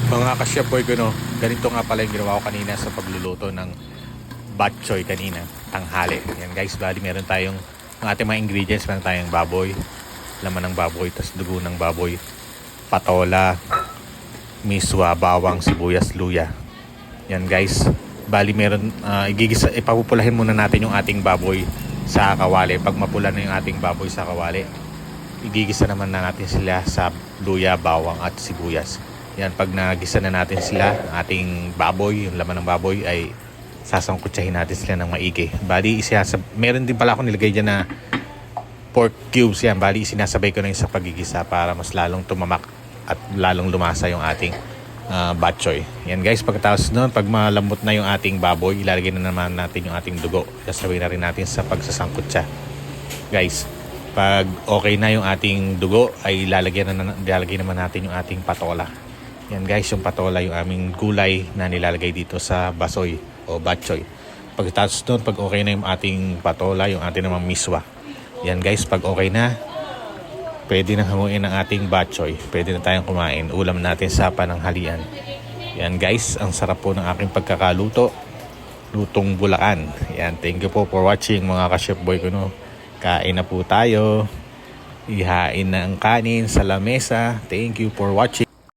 Mga ka-chef boy ko, no, ganito nga pala yung ginawa ko kanina sa pagluluto ng bok choy kanina, tanghali. Yan guys, bali meron tayong ang ating mga ingredients. Meron tayong baboy, laman ng baboy, tas dugo ng baboy, patola, miswa, bawang, sibuyas, luya. Yan guys, bali meron, ipapupulahin muna natin yung ating baboy sa kawali. Pag mapula na yung ating baboy sa kawali, igigisa naman na natin sila sa luya, bawang at sibuyas. Yan, pag nagisa na natin sila, ating baboy, yung laman ng baboy, ay sasangkutsahin natin sila ng maigi. Bali, meron din pala ako nilagay dyan na pork cubes. Yan, bali, sinasabay ko na yung sa pagigisa para mas lalong tumamak at lalong lumasa yung ating bok choy. Yan guys, pagkatapos nun, pag malambot na yung ating baboy, ilalagay na naman natin yung ating dugo. Sasabay na rin natin sa pagsasangkutsa. Guys, pag okay na yung ating dugo, ay ilalagay naman natin yung ating patola. Yan guys, yung patola, yung aming gulay na nilalagay dito sa basoy o bok choy. Pagkatapos nun, pag okay na yung ating patola, yung ating namang miswa. Yan guys, pag okay na, pwede na hanguin ang ating bok choy. Pwede na tayong kumain. Ulam natin sa pananghalian. Yan guys, ang sarap po ng aking pagkakaluto. Lutong Bulacan. Yan, thank you po for watching mga ka-chef boy ko, no. Kain na po tayo. Ihain na ang kanin sa lamesa. Thank you for watching.